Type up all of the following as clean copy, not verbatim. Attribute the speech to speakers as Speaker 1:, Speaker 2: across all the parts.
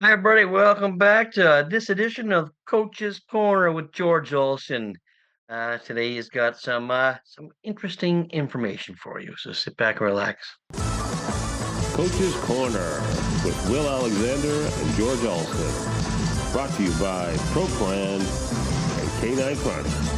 Speaker 1: Hi, everybody. Welcome back to this edition of Coach's Corner with George Alston. Today he's got some interesting information for you. So sit back and relax.
Speaker 2: Coach's Corner with Will Alexander and George Alston. Brought to you by Pro Plan and K9 Chronicle.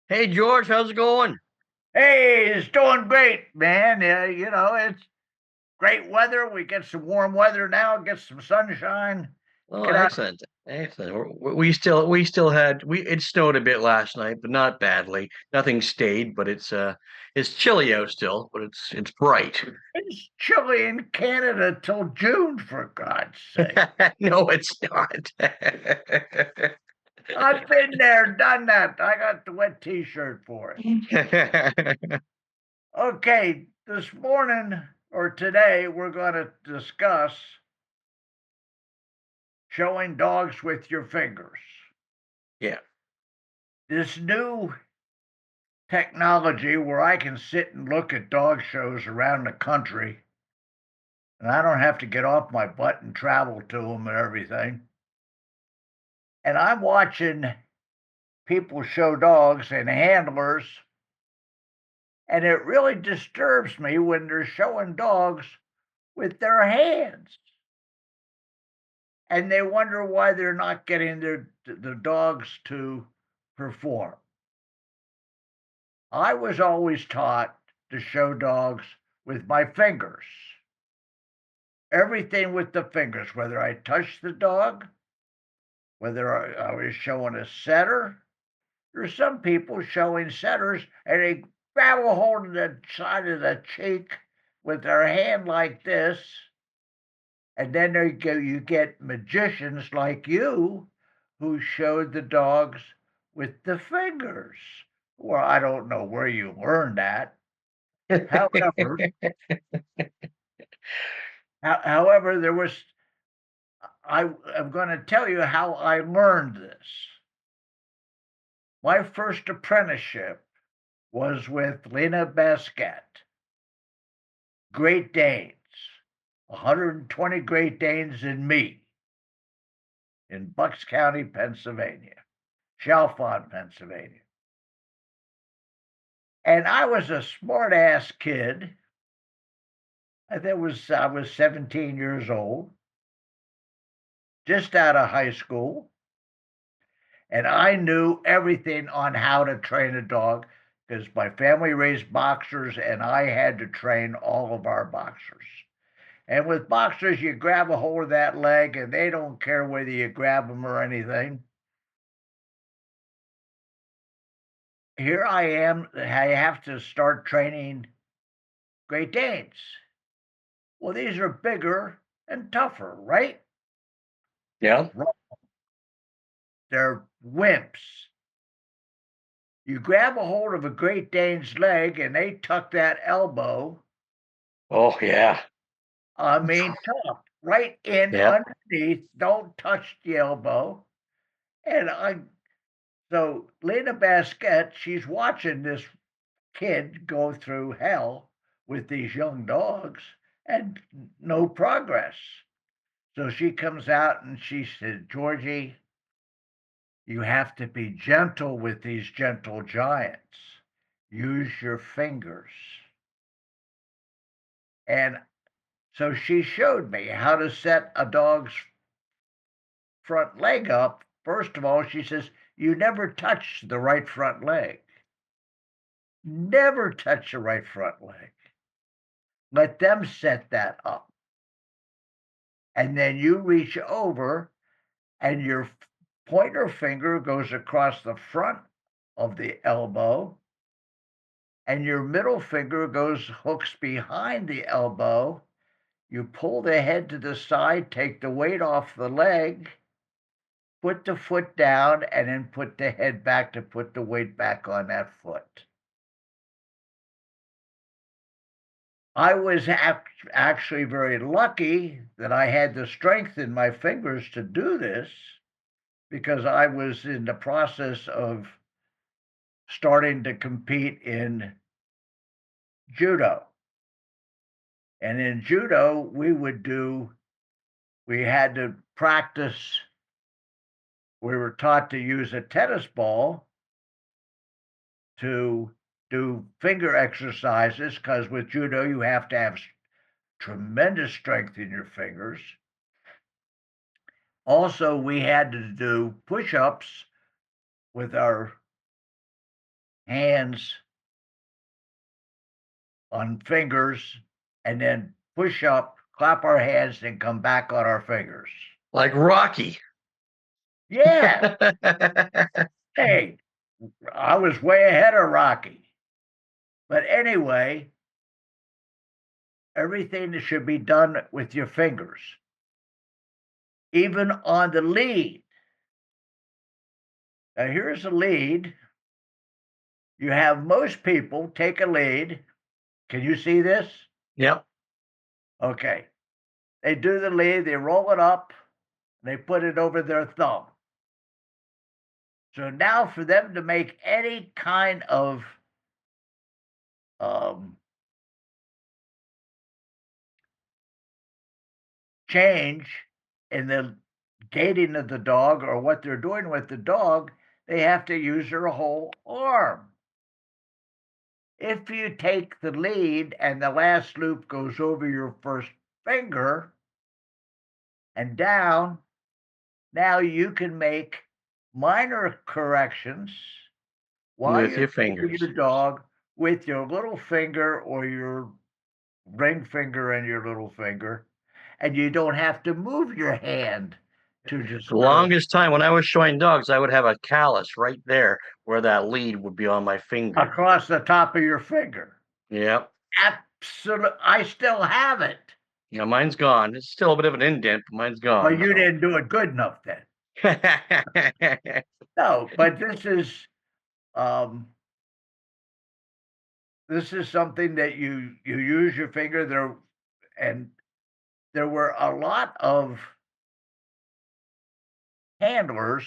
Speaker 1: Hey, George, how's it going?
Speaker 3: Hey, it's doing great, man. It's great weather. We get some warm weather now, get some sunshine.
Speaker 1: Oh,
Speaker 3: Get out.
Speaker 1: excellent, excellent. We still had it snowed a bit last night, but not badly. Nothing stayed, but it's chilly out still, but it's bright.
Speaker 3: It's chilly in Canada till June, for God's sake.
Speaker 1: No, it's not.
Speaker 3: I've been there, done that. I got the wet T-shirt for it. Okay, this morning or today, we're going to discuss showing dogs with your fingers.
Speaker 1: Yeah.
Speaker 3: This new technology where I can sit and look at dog shows around the country, and I don't have to get off my butt and travel to them and everything. And I'm watching people show dogs and handlers, and it really disturbs me when they're showing dogs with their hands. And they wonder why they're not getting the dogs to perform. I was always taught to show dogs with my fingers. Everything with the fingers, whether I touched the dog, whether I was showing a setter. There's some people showing setters and they grab a hold of the side of the cheek with their hand like this, and then you get magicians like you who showed the dogs with the fingers. Well, I don't know where you learned that. However, however, there was. I am going to tell you how I learned this. My first apprenticeship was with Lena Basquette, Great Danes, 120 Great Danes and me in Bucks County, Pennsylvania, Chalfont, Pennsylvania. And I was a smart ass kid. I was 17 years old, just out of high school, and I knew everything on how to train a dog because my family raised boxers and I had to train all of our boxers. And with boxers, you grab a hold of that leg and they don't care whether you grab them or anything. Here I am, I have to start training Great Danes. Well, these are bigger and tougher, right?
Speaker 1: Yeah.
Speaker 3: They're wimps. You grab a hold of a Great Dane's leg and they tuck that elbow.
Speaker 1: Oh, yeah.
Speaker 3: I mean, tough, right in
Speaker 1: Yep.
Speaker 3: underneath. Don't touch the elbow. So Lena Basquette, she's watching this kid go through hell with these young dogs and no progress. So she comes out and she said, Georgie, you have to be gentle with these gentle giants. Use your fingers. And so she showed me how to set a dog's front leg up. First of all, she says, you never touch the right front leg. Never touch the right front leg. Let them set that up. And then you reach over and your pointer finger goes across the front of the elbow and your middle finger hooks behind the elbow. You pull the head to the side, take the weight off the leg, put the foot down, and then put the head back to put the weight back on that foot. I was actually very lucky that I had the strength in my fingers to do this because I was in the process of starting to compete in judo. And in judo, we had to practice. We were taught to use a tennis ball to do finger exercises because with judo, you have to have tremendous strength in your fingers. Also, we had to do push ups with our hands on fingers and then push up, clap our hands, and come back on our fingers.
Speaker 1: Like Rocky.
Speaker 3: Yeah. Hey, I was way ahead of Rocky. But anyway, everything that should be done with your fingers, even on the lead. Now, here's a lead. You have most people take a lead. Can you see this?
Speaker 1: Yep.
Speaker 3: Okay. They do the lead, they roll it up, they put it over their thumb. So now for them to make any kind of change in the gaiting of the dog or what they're doing with the dog, they have to use their whole arm. If you take the lead and the last loop goes over your first finger and down, now you can make minor corrections while
Speaker 1: With
Speaker 3: you're
Speaker 1: your
Speaker 3: taking
Speaker 1: fingers.
Speaker 3: your dog with your little finger or your ring finger and your little finger, and you don't have to move your hand to
Speaker 1: The
Speaker 3: disturb
Speaker 1: longest time when I was showing dogs, I would have a callus right there where that lead would be on my finger.
Speaker 3: across the top of your finger.
Speaker 1: Yep.
Speaker 3: Absolutely. I still have it.
Speaker 1: Yeah, mine's gone. It's still a bit of an indent, but mine's
Speaker 3: Well,
Speaker 1: gone.
Speaker 3: you didn't do it good enough then.
Speaker 1: So.
Speaker 3: No, but um this is something that you use your finger there, and there were a lot of handlers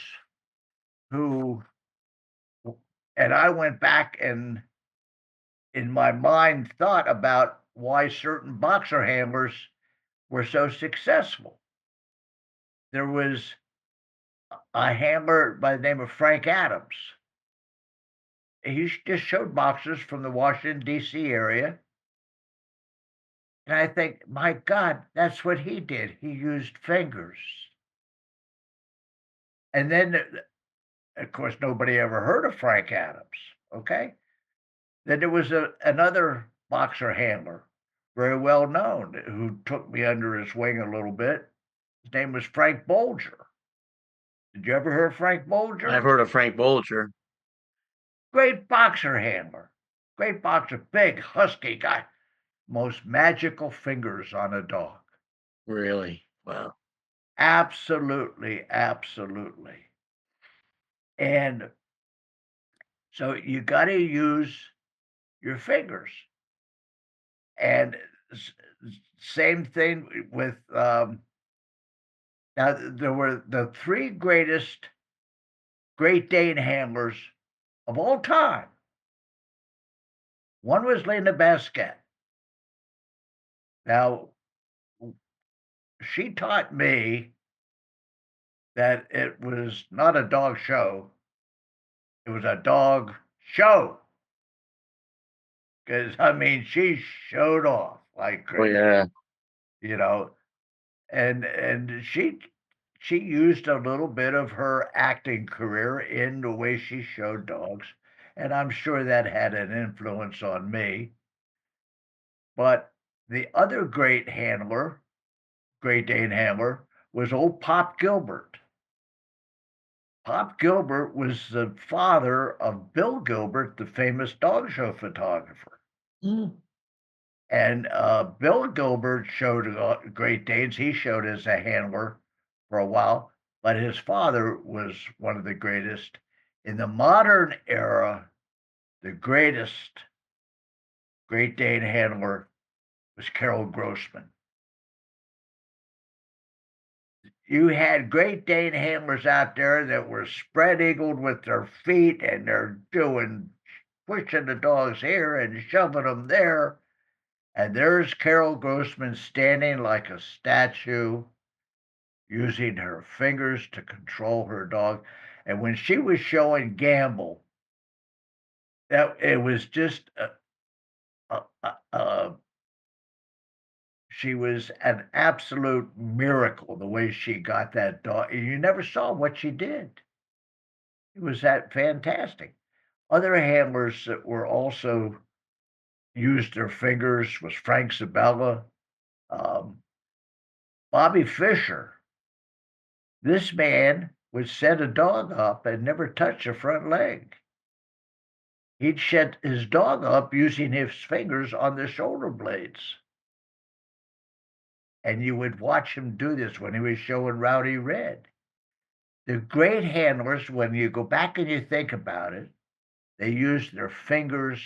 Speaker 3: who, and I went back and in my mind thought about why certain boxer handlers were so successful. There was a handler by the name of Frank Adams. He just showed boxers from the Washington, D.C. area. And I think, my God, that's what he did. He used fingers. And then, of course, nobody ever heard of Frank Adams. Okay. Then there was another boxer handler, very well known, who took me under his wing a little bit. His name was Frank Bolger. Did you ever hear of Frank Bolger?
Speaker 1: I've heard of Frank Bolger.
Speaker 3: Great boxer handler. Great boxer, big, husky guy. Most magical fingers on a dog.
Speaker 1: Really? Wow.
Speaker 3: Absolutely, absolutely. And so you got to use your fingers. And same thing with now there were the three greatest Great Dane handlers of all time. One was Lena Basquette. Now she taught me that it was not a dog show, it was a dog show. Because I mean, she showed off like
Speaker 1: Oh
Speaker 3: crazy,
Speaker 1: yeah.
Speaker 3: you know, and she used a little bit of her acting career in the way she showed dogs, and I'm sure that had an influence on me. But the other great handler, Great Dane handler, was old Pop Gilbert. Pop Gilbert was the father of Bill Gilbert, the famous dog show photographer.
Speaker 1: Mm.
Speaker 3: And Bill Gilbert showed Great Danes. He showed as a handler for a while. but his father was one of the greatest. In the modern era, the greatest Great Dane handler was Carol Grossman. You had Great Dane handlers out there that were spread eagled with their feet and they're pushing the dogs here and shoving them there. And there's Carol Grossman standing like a statue, using her fingers to control her dog. And when she was showing Gamble, that it was just she was an absolute miracle the way she got that dog. You never saw what she did. It was that fantastic. Other handlers that were also used their fingers was Frank Sabella, um, Bobby Fischer. This man would set a dog up and never touch a front leg. He'd set his dog up using his fingers on the shoulder blades. And you would watch him do this when he was showing Rowdy Red. The great handlers, when you go back and you think about it, they used their fingers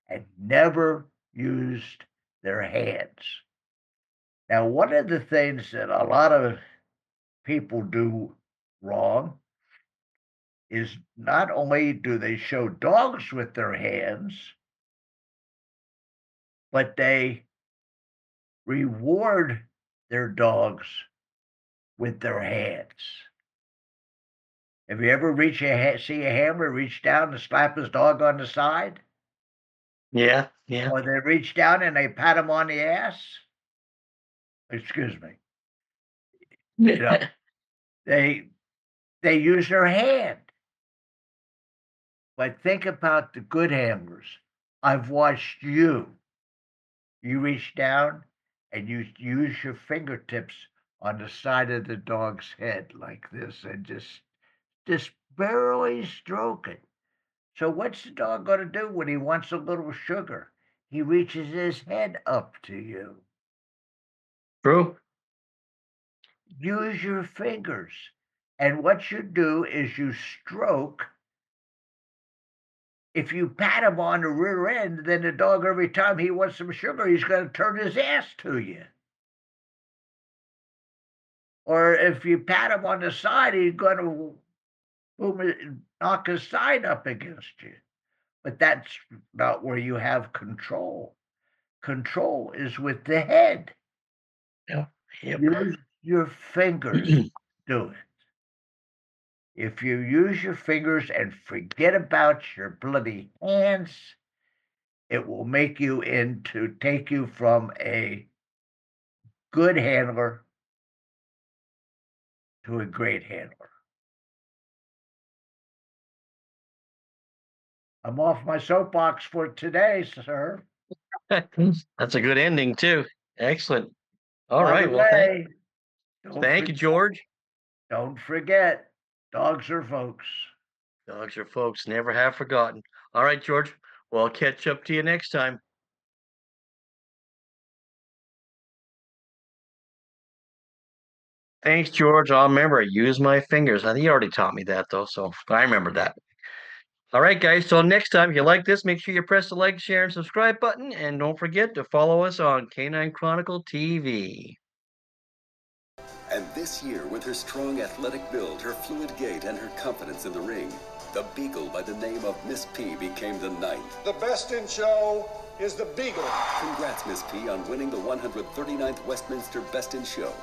Speaker 3: and never used their hands. Now, one of the things that a lot of people do wrong is not only do they show dogs with their hands, but they reward their dogs with their hands. Have you ever see a handler reach down and slap his dog on the side?
Speaker 1: Yeah, yeah.
Speaker 3: Or they reach down and they pat him on the ass? Excuse me. You know, they use their hand. But think about the good handlers. I've watched you. You reach down and you use your fingertips on the side of the dog's head like this and just barely stroke it. So what's the dog going to do when he wants a little sugar? He reaches his head up to you.
Speaker 1: True.
Speaker 3: Use your fingers. And what you do is you stroke. If you pat him on the rear end, then the dog, every time he wants some sugar, he's going to turn his ass to you. Or if you pat him on the side, he's going to knock his side up against you. But that's not where you have control. Control is with the head.
Speaker 1: Yeah. Yep.
Speaker 3: Use your fingers. Do it. If you use your fingers and forget about your bloody hands, it will make you take you from a good handler to a great handler. I'm off my soapbox for today, sir.
Speaker 1: That's a good ending too. Excellent. All
Speaker 3: By
Speaker 1: right.
Speaker 3: the
Speaker 1: Well,
Speaker 3: way,
Speaker 1: thank you, George.
Speaker 3: Don't forget, dogs are folks.
Speaker 1: Dogs are folks. Never have forgotten. All right, George. Well, I'll catch up to you next time. Thanks, George. I'll remember. Use my fingers. I think you already taught me that though, so I remember that. All right, guys. Till next time, if you like this, make sure you press the like, share, and subscribe button. And don't forget to follow us on Canine Chronicle TV.
Speaker 4: And this year, with her strong athletic build, her fluid gait, and her confidence in the ring, the Beagle by the name of Miss P became the 9th.
Speaker 5: The best in show is the Beagle.
Speaker 4: Congrats, Miss P, on winning the 139th Westminster Best in Show.